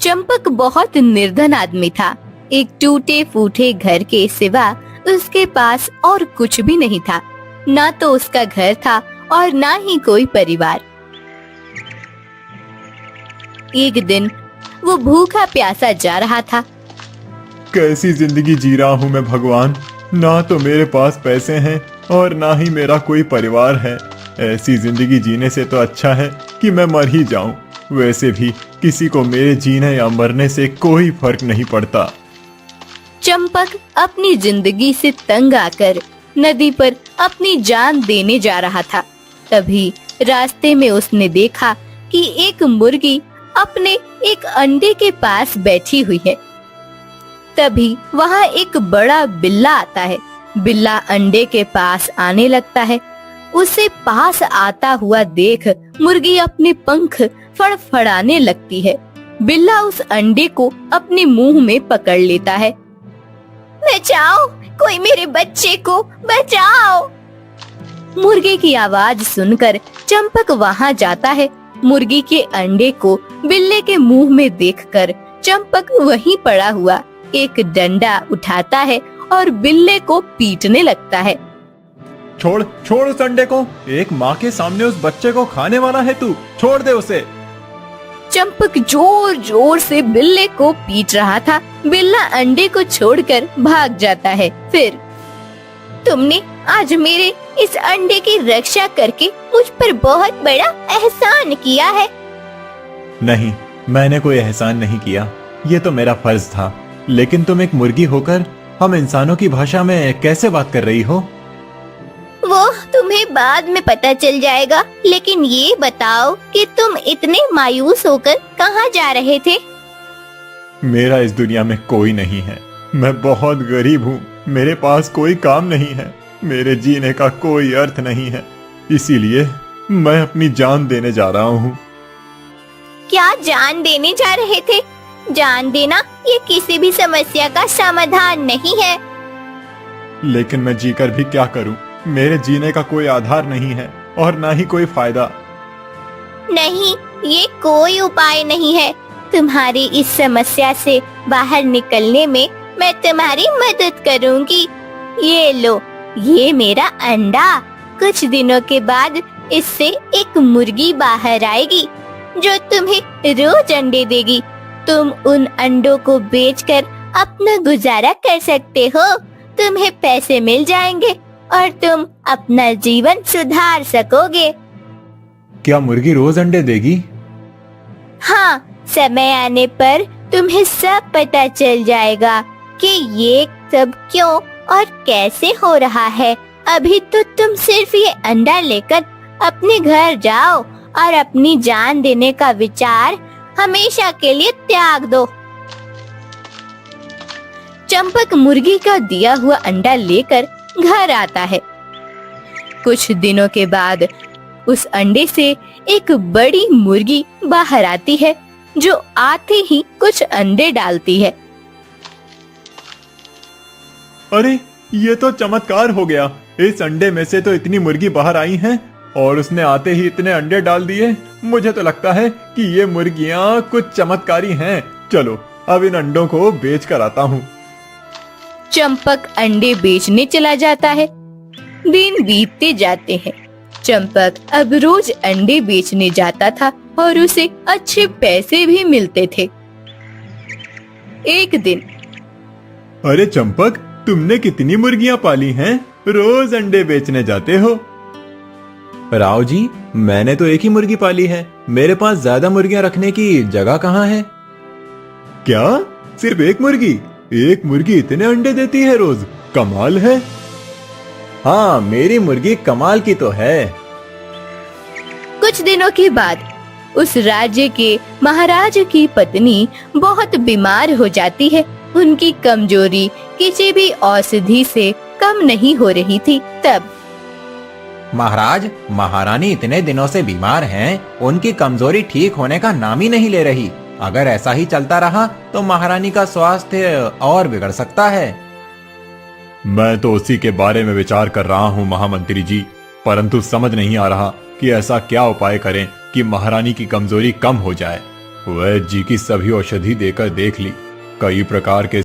चंपक बहुत निर्धन आदमी था। एक टूटे फूटे घर के सिवा उसके पास और कुछ भी नहीं था। ना तो उसका घर था और ना ही कोई परिवार। एक दिन वो भूखा प्यासा जा रहा था। कैसी जिंदगी जी रहा हूँ मैं भगवान। ना तो मेरे पास पैसे हैं और ना ही मेरा कोई परिवार है। ऐसी जिंदगी जीने से तो अच्छा है कि मैं मर ही जाऊं। वैसे भी किसी को मेरे जीने या मरने से कोई फर्क नहीं पड़ता। चंपक अपनी जिंदगी से तंग आकर नदी पर अपनी जान देने जा रहा था। तभी रास्ते में उसने देखा कि एक मुर्गी अपने एक अंडे के पास बैठी हुई है। तभी वहाँ एक बड़ा बिल्ला आता है। बिल्ला अंडे के पास आने लगता है। उसे पास आता हुआ देख मुर्गी अपने पंख फड़फड़ाने लगती है। बिल्ला उस अंडे को अपने मुंह में पकड़ लेता है। बचाओ, कोई मेरे बच्चे को बचाओ। मुर्गे की आवाज सुनकर चंपक वहाँ जाता है। मुर्गी के अंडे को बिल्ले के मुंह में देखकर चंपक वहीं पड़ा हुआ एक डंडा उठाता है और बिल्ले को पीटने लगता है। छोड़ छोड़ उस अंडे को। एक माँ के सामने उस बच्चे को खाने वाला है तू। छोड़ दे उसे। चंपक जोर जोर से बिल्ले को पीट रहा था। बिल्ला अंडे को छोड़कर भाग जाता है। फिर तुमने आज मेरे इस अंडे की रक्षा करके मुझ पर बहुत बड़ा एहसान किया है। नहीं, मैंने कोई एहसान नहीं किया। ये तो मेरा फर्ज था। लेकिन तुम एक मुर्गी होकर हम इंसानों की भाषा में कैसे बात कर रही हो? वो तुम्हें बाद में पता चल जाएगा। लेकिन ये बताओ कि तुम इतने मायूस होकर कहाँ जा रहे थे? मेरा इस दुनिया में कोई नहीं है। मैं बहुत गरीब हूँ। मेरे पास कोई काम नहीं है। मेरे जीने का कोई अर्थ नहीं है। इसीलिए मैं अपनी जान देने जा रहा हूँ। क्या जान देने जा रहे थे? जान देना ये किसी भी समस्या का समाधान नहीं है। लेकिन मैं जीकर भी क्या करूँ? मेरे जीने का कोई आधार नहीं है और ना ही कोई फायदा। नहीं, ये कोई उपाय नहीं है। तुम्हारी इस समस्या से बाहर निकलने में मैं तुम्हारी मदद करूंगी। ये लो, ये मेरा अंडा। कुछ दिनों के बाद इससे एक मुर्गी बाहर आएगी जो तुम्हें रोज अंडे देगी। तुम उन अंडों को बेचकर अपना गुजारा कर सकते हो। तुम्हें पैसे मिल जाएंगे और तुम अपना जीवन सुधार सकोगे। क्या मुर्गी रोज अंडे देगी? हाँ, समय आने पर तुम्हें सब पता चल जाएगा कि ये सब क्यों और कैसे हो रहा है। अभी तो तुम सिर्फ ये अंडा लेकर अपने घर जाओ और अपनी जान देने का विचार हमेशा के लिए त्याग दो। चंपक मुर्गी का दिया हुआ अंडा लेकर घर आता है। कुछ दिनों के बाद उस अंडे से एक बड़ी मुर्गी बाहर आती है जो आते ही कुछ अंडे डालती है। अरे, ये तो चमत्कार हो गया। इस अंडे में से तो इतनी मुर्गी बाहर आई हैं और उसने आते ही इतने अंडे डाल दिए। मुझे तो लगता है कि ये मुर्गियां कुछ चमत्कारी हैं। चलो, अब इन अंडों को बेच कर आता हूँ। चंपक अंडे बेचने चला जाता है। दिन बीतते जाते हैं। चंपक अब रोज अंडे बेचने जाता था और उसे अच्छे पैसे भी मिलते थे। एक दिन, अरे चंपक, तुमने कितनी मुर्गियां पाली हैं? रोज अंडे बेचने जाते हो। राव जी, मैंने तो एक ही मुर्गी पाली है। मेरे पास ज्यादा मुर्गियां रखने की जगह कहाँ है? क्या? सिर्फ एक मुर्गी? एक मुर्गी इतने अंडे देती है रोज? कमाल है। हाँ, मेरी मुर्गी कमाल की तो है। कुछ दिनों के बाद उस राज्य के महाराज की पत्नी बहुत बीमार हो जाती है। उनकी कमजोरी किसी भी औषधि से कम नहीं हो रही थी। तब महाराज, महारानी इतने दिनों से बीमार हैं, उनकी कमजोरी ठीक होने का नाम ही नहीं ले रही। अगर ऐसा ही चलता रहा तो महारानी का स्वास्थ्य और बिगड़ सकता है। मैं तो उसी के बारे में विचार कर रहा हूँ महामंत्री जी, परंतु समझ नहीं आ रहा कि ऐसा क्या उपाय करें कि महारानी की कमजोरी कम हो जाए। वैद्य जी की सभी औषधि देकर देख ली, कई प्रकार के